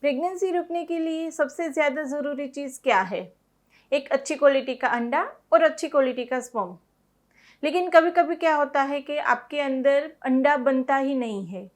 Pregnancy रुकने के लिए सबसे ज़्यादा ज़रूरी चीज़ क्या है? एक अच्छी क्वालिटी का अंडा और अच्छी क्वालिटी का स्पर्म। लेकिन कभी-कभी क्या होता है कि आपके अंदर अंडा बनता ही नहीं है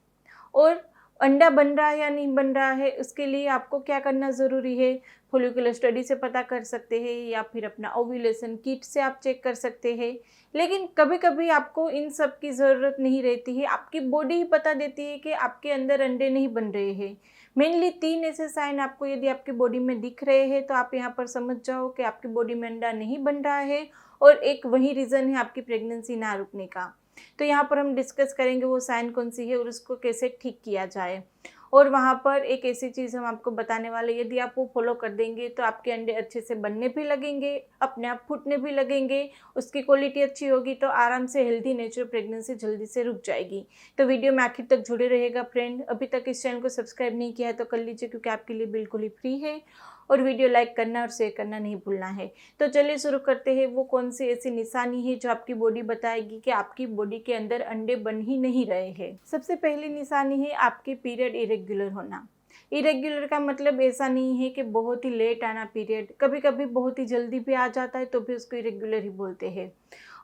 और अंडा बन रहा है या नहीं बन रहा है, उसके लिए आपको क्या करना ज़रूरी है? फॉलिकुलर स्टडी से पता कर सकते हैं या फिर अपना ओव्यूलेशन किट से आप चेक कर सकते हैं। लेकिन कभी-कभी आपको इन सब की ज़रूरत नहीं रहती है, आपकी बॉडी ही बता देती है कि आपके अंदर अंडे नहीं बन रहे हैं। मेनली 3 ऐसे साइन आपको यदि आपकी बॉडी में दिख रहे हैं, तो आप यहाँ पर समझ जाओ कि आपकी बॉडी में अंडा नहीं बन रहा है और एक वही रीज़न है आपकी प्रेगनेंसी ना रुकने का। तो यहाँ पर हम डिस्कस करेंगे वो साइन कौन सी है और उसको कैसे ठीक किया जाए। और वहाँ पर एक ऐसी चीज़ हम आपको बताने वाले, यदि आप वो फॉलो कर देंगे तो आपके अंडे अच्छे से बनने भी लगेंगे, अपने आप फूटने भी लगेंगे, उसकी क्वालिटी अच्छी होगी तो आराम से हेल्दी नेचुरल प्रेगनेंसी जल्दी से रुक जाएगी। तो वीडियो में आखिर तक जुड़े रहेगा फ्रेंड। अभी तक इस चैनल को सब्सक्राइब नहीं किया है तो कर लीजिए, क्योंकि आपके लिए बिल्कुल ही फ्री है और वीडियो लाइक करना और शेयर करना नहीं भूलना है। तो चलिए शुरू करते हैं। वो कौन सी ऐसी निशानी है जो आपकी बॉडी बताएगी कि आपकी बॉडी के अंदर अंडे बन ही नहीं रहे हैं? सबसे पहली निशानी है आपके पीरियड इरेगुलर होना। इरेगुलर का मतलब ऐसा नहीं है कि बहुत ही लेट आना पीरियड, कभी कभी बहुत ही जल्दी भी आ जाता है तो भी उसको इरेगुलर ही बोलते हैं।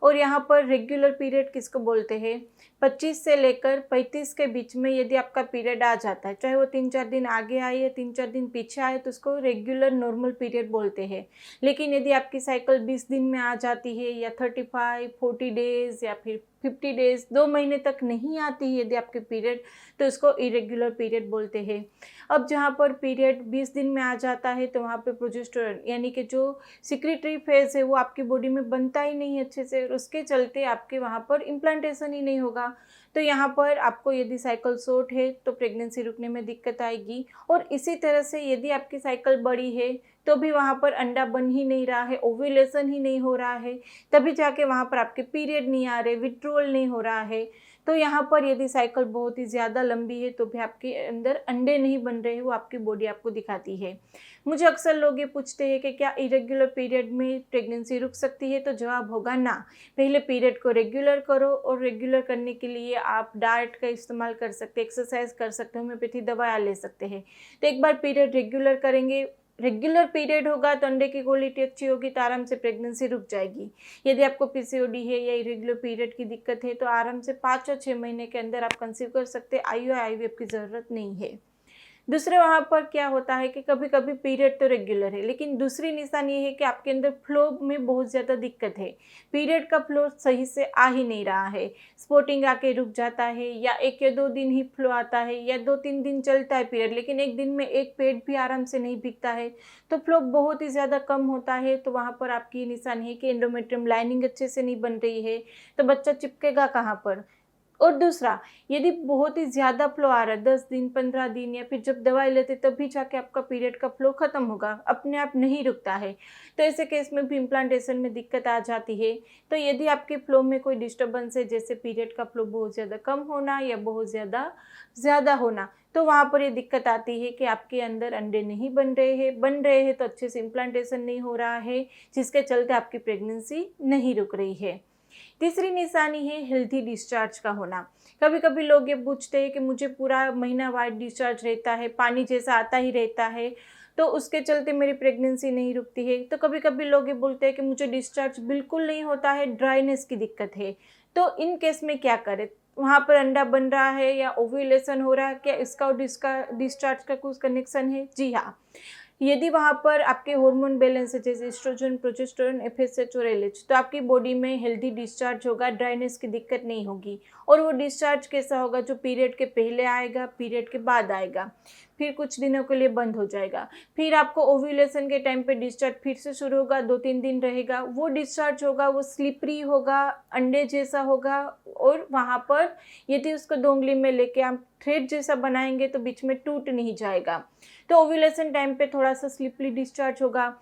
और यहाँ पर रेगुलर पीरियड किसको बोलते हैं? 25 से लेकर 35 के बीच में यदि आपका पीरियड आ जाता है, चाहे वो 3-4 दिन आगे आए या 3-4 दिन पीछे आए, तो उसको रेगुलर नॉर्मल पीरियड बोलते हैं। लेकिन यदि आपकी साइकिल 20 दिन में आ जाती है या 35-40 डेज़ या फिर 50 डेज़, 2 महीने तक नहीं आती है यदि आपके पीरियड, तो उसको इरेगुलर पीरियड बोलते हैं। अब जहाँ पर पीरियड 20 दिन में आ जाता है तो वहाँ पे प्रोजेस्टेरोन यानी कि जो सिक्रीटरी फेज है वो आपकी बॉडी में बनता ही नहीं अच्छे से, और उसके चलते आपके वहाँ पर इम्प्लांटेशन ही नहीं होगा। तो यहाँ पर आपको यदि साइकिल शॉर्ट है तो प्रेगनेंसी रुकने में दिक्कत आएगी। और इसी तरह से यदि आपकी साइकिल बड़ी है तो भी वहाँ पर अंडा बन ही नहीं रहा है, ओव्यूलेशन ही नहीं हो रहा है, तभी जाके वहाँ पर आपके पीरियड नहीं आ रहे, विड्रॉल नहीं हो रहा है। तो यहाँ पर यदि साइकिल बहुत ही ज़्यादा लंबी है तो भी आपके अंदर अंडे नहीं बन रहे हैं, वो आपकी बॉडी आपको दिखाती है। मुझे अक्सर लोग ये पूछते हैं कि क्या इरेगुलर पीरियड में प्रेगनेंसी रुक सकती है? तो जवाब होगा ना। पहले पीरियड को रेगुलर करो, और रेगुलर करने के लिए आप डाइट का इस्तेमाल कर सकते हैं, एक्सरसाइज कर सकते हैं, होम्योपैथी दवाएं ले सकते हैं। तो एक बार पीरियड रेगुलर करेंगे, रेगुलर पीरियड होगा तो अंडे की क्वालिटी अच्छी होगी तो आराम से प्रेगनेंसी रुक जाएगी। यदि आपको पीसीओडी है या इरेगुलर पीरियड की दिक्कत है तो आराम से 5 और 6 महीने के अंदर आप कंसीव कर सकते हैं। आईवीएफ की ज़रूरत नहीं है। दूसरे वहाँ पर क्या होता है कि कभी कभी पीरियड तो रेगुलर है, लेकिन दूसरी निशान ये है कि आपके अंदर फ्लो में बहुत ज़्यादा दिक्कत है। पीरियड का फ्लो सही से आ ही नहीं रहा है, स्पॉटिंग आके रुक जाता है, या 1 या 2 दिन ही फ्लो आता है, या 2-3 दिन चलता है पीरियड, लेकिन एक दिन में एक पेड भी आराम से नहीं भीगता है, तो फ्लो बहुत ही ज़्यादा कम होता है। तो वहाँ पर आपकी निशान है कि एंडोमेट्रियम लाइनिंग अच्छे से नहीं बन रही है, तो बच्चा चिपकेगा कहाँ पर? और दूसरा, यदि बहुत ही ज़्यादा फ्लो आ रहा है 10 दिन 15 दिन, या फिर जब दवाई लेते तभी जाके आपका पीरियड का फ्लो ख़त्म होगा, अपने आप नहीं रुकता है, तो ऐसे केस में भी इम्प्लांटेशन में दिक्कत आ जाती है। तो यदि आपके फ्लो में कोई डिस्टर्बेंस है, जैसे पीरियड का फ्लो बहुत ज़्यादा कम होना या बहुत ज़्यादा होना, तो वहाँ पर ये दिक्कत आती है कि आपके अंदर अंडे नहीं बन रहे हैं तो अच्छे से इम्प्लांटेशन नहीं हो रहा है, जिसके चलते आपकी प्रेगनेंसी नहीं रुक रही है। तीसरी निशानी है हेल्थी डिस्चार्ज का होना। कभी कभी लोग ये पूछते हैं कि मुझे पूरा महीना वाइट डिस्चार्ज रहता है, पानी जैसा आता ही रहता है, तो उसके चलते मेरी प्रेगनेंसी नहीं रुकती है। तो कभी कभी लोग ये बोलते हैं कि मुझे डिस्चार्ज बिल्कुल नहीं होता है, ड्राइनेस की दिक्कत है। तो इन केस में क्या करें? वहाँ पर अंडा बन रहा है या ओव्यूलेशन हो रहा है, क्या इसका और डिस्चार्ज का कुछ कनेक्शन है? जी हाँ। यदि वहाँ पर आपके हार्मोन बैलेंस है, जैसे एस्ट्रोजन, प्रोजेस्टेरोन, एफएसएच और एलएच, तो आपकी बॉडी में हेल्दी डिस्चार्ज होगा, ड्राइनेस की दिक्कत नहीं होगी। और वो डिस्चार्ज कैसा होगा? जो पीरियड के पहले आएगा, पीरियड के बाद आएगा, फिर कुछ दिनों के लिए बंद हो जाएगा, फिर आपको ओव्यूलेशन के टाइम पे डिस्चार्ज फिर से शुरू होगा, 2-3 दिन रहेगा। वो डिस्चार्ज होगा, वो स्लिपरी होगा, अंडे जैसा होगा, और वहाँ पर यदि उसको 2 उंगली में लेके आप थ्रेड जैसा बनाएंगे तो बीच में टूट नहीं जाएगा। तो ओव्यूलेशन टाइम पे थोड़ा सा स्लिपरी डिस्चार्ज होगा।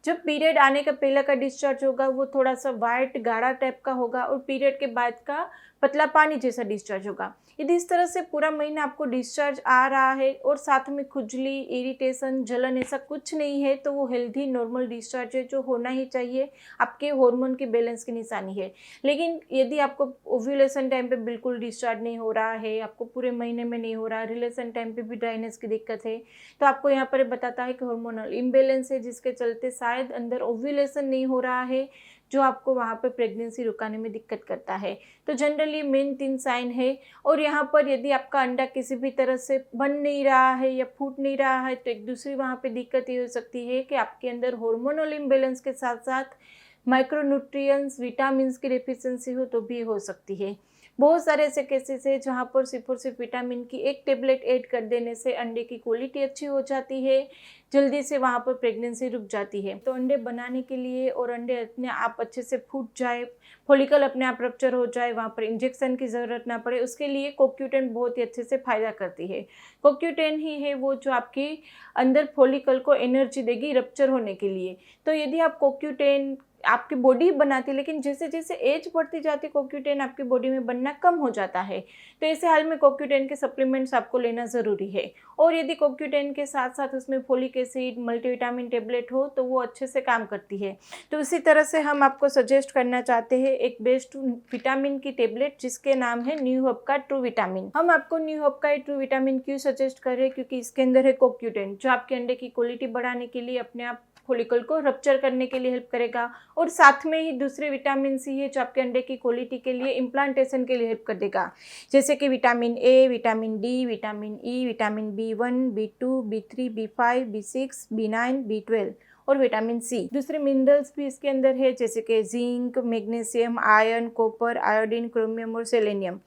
जब पीरियड आने का पहला का डिस्चार्ज होगा वो थोड़ा सा वाइट गाढ़ा टाइप का होगा, और पीरियड के बाद का पतला पानी जैसा डिस्चार्ज होगा। यदि इस तरह से पूरा महीना आपको डिस्चार्ज आ रहा है और साथ में खुजली, इरिटेशन, जलन ऐसा कुछ नहीं है, तो वो हेल्दी नॉर्मल डिस्चार्ज है जो होना ही चाहिए, आपके हार्मोन के बैलेंस की निशानी है। लेकिन यदि आपको ओव्यूलेशन टाइम पे बिल्कुल डिस्चार्ज नहीं हो रहा है, आपको पूरे महीने में नहीं हो रहा है, रिलेशन टाइम पे भी ड्राइनेस की दिक्कत है, तो आपको यहाँ पर बताता है कि हार्मोनल इम्बैलेंस है, जिसके चलते शायद अंदर ओव्यूलेशन नहीं हो रहा है, जो आपको वहाँ पे प्रेगनेंसी रुकाने में दिक्कत करता है। तो जनरली मेन 3 साइन है। और यहाँ पर यदि आपका अंडा किसी भी तरह से बन नहीं रहा है या फूट नहीं रहा है, तो एक दूसरी वहाँ पे दिक्कत ये हो सकती है कि आपके अंदर हार्मोनल इम्बैलेंस के साथ साथ माइक्रोन्यूट्रिएंट्स, विटामिन्स की डेफिशिएंसी हो तो भी हो सकती है। बहुत सारे ऐसे केसेस है जहाँ पर सिर्फ और सिर्फ विटामिन की एक टेबलेट ऐड कर देने से अंडे की क्वालिटी अच्छी हो जाती है, जल्दी से वहाँ पर प्रेगनेंसी रुक जाती है। तो अंडे बनाने के लिए और अंडे अपने आप अच्छे से फूट जाए, फॉलिकल अपने आप रप्चर हो जाए, वहाँ पर इंजेक्शन की ज़रूरत ना पड़े, उसके लिए CoQ10 बहुत ही अच्छे से फ़ायदा करती है। CoQ10 ही है वो जो आपकी अंदर फॉलिकल को एनर्जी देगी रप्चर होने के लिए। तो यदि आप CoQ10 आपकी बॉडी बनाती है, लेकिन जैसे जैसे एज बढ़ती जाती है CoQ10 आपकी बॉडी में बनना कम हो जाता है, तो ऐसे हाल में CoQ10 के सप्लीमेंट्स आपको लेना ज़रूरी है। और यदि CoQ10 के साथ साथ उसमें फोलिक एसिड, मल्टीविटामिन टेबलेट हो तो वो अच्छे से काम करती है। तो इसी तरह से हम आपको सजेस्ट करना चाहते हैं एक बेस्ट विटामिन की टेबलेट जिसके नाम है न्यू हब का ट्रू विटामिन। हम आपको न्यू हब का ट्रू विटामिन क्यों सजेस्ट कर रहे हैं, क्योंकि इसके अंदर है CoQ10 जो आपके अंडे की क्वालिटी बढ़ाने के लिए, अपने आप फॉलिकल को रप्चर करने के लिए हेल्प करेगा, और साथ में ही दूसरे विटामिन सी है जो आपके अंडे की क्वालिटी के लिए, इम्प्लांटेशन के लिए हेल्प कर देगा, जैसे कि vitamin A, vitamin D, vitamin E, vitamin B1, B2, B3, B5, B6, B9, B12 और विटामिन सी। दूसरे मिनरल्स भी इसके अंदर है जैसे कि zinc, magnesium, iron, copper, iodine, chromium और सेलेनियम।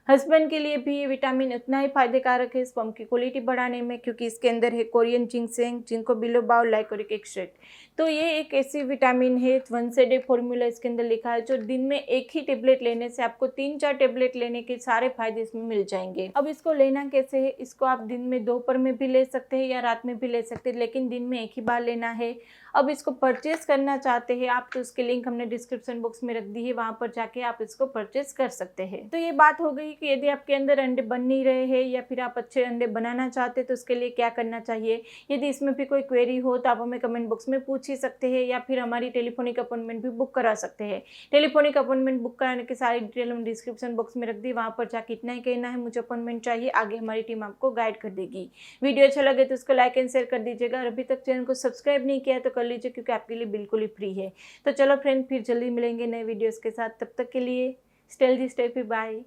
हस्बैंड के लिए भी ये विटामिन उतना ही फायदेकारक है स्पर्म की क्वालिटी बढ़ाने में, क्योंकि इसके अंदर है कोरियन जिंकसेंग, जिंको बिलोबा, लाइकोरिक एक्सट्रैक्ट। तो ये एक ऐसी विटामिन है, वंस ए डे फॉर्मूला इसके अंदर लिखा है, जो दिन में एक ही टेबलेट लेने से आपको 3-4 टेबलेट लेने के सारे फायदे इसमें मिल जाएंगे। अब इसको लेना कैसे है, इसको आप दिन में दोपहर में भी ले सकते हैं या रात में भी ले सकते हैं, लेकिन दिन में एक ही बार लेना है। अब इसको परचेज करना चाहते हैं आप तो उसकी लिंक हमने डिस्क्रिप्शन बॉक्स में रख दी है, वहाँ पर जाके आप इसको परचेज कर सकते हैं। तो ये बात हो गई कि यदि आपके अंदर अंडे बन नहीं रहे हैं या फिर आप अच्छे अंडे बनाना चाहते हैं तो उसके लिए क्या करना चाहिए। यदि इसमें भी कोई क्वेरी हो तो आप हमें कमेंट बॉक्स में पूछ ही सकते हैं, या फिर हमारी टेलीफोनिक अपॉइंटमेंट भी बुक करा सकते हैं। टेलीफोनिक अपॉइंटमेंट बुक कराने की सारी डिटेल हम डिस्क्रिप्शन बॉक्स में रख दी, वहाँ पर जाके इतना ही कहना है मुझे अपॉइंटमेंट चाहिए, आगे हमारी टीम आपको गाइड कर देगी। वीडियो अच्छा लगे तो उसको लाइक एंड शेयर कर दीजिएगा, और अभी तक चैनल को सब्सक्राइब नहीं किया है तो कर लीजिए, क्योंकि आपके लिए बिल्कुल ही फ्री है। तो चलो फ्रेंड, फिर जल्दी मिलेंगे नए वीडियोस के साथ, तब तक के लिए stay healthy, stay fit, bye.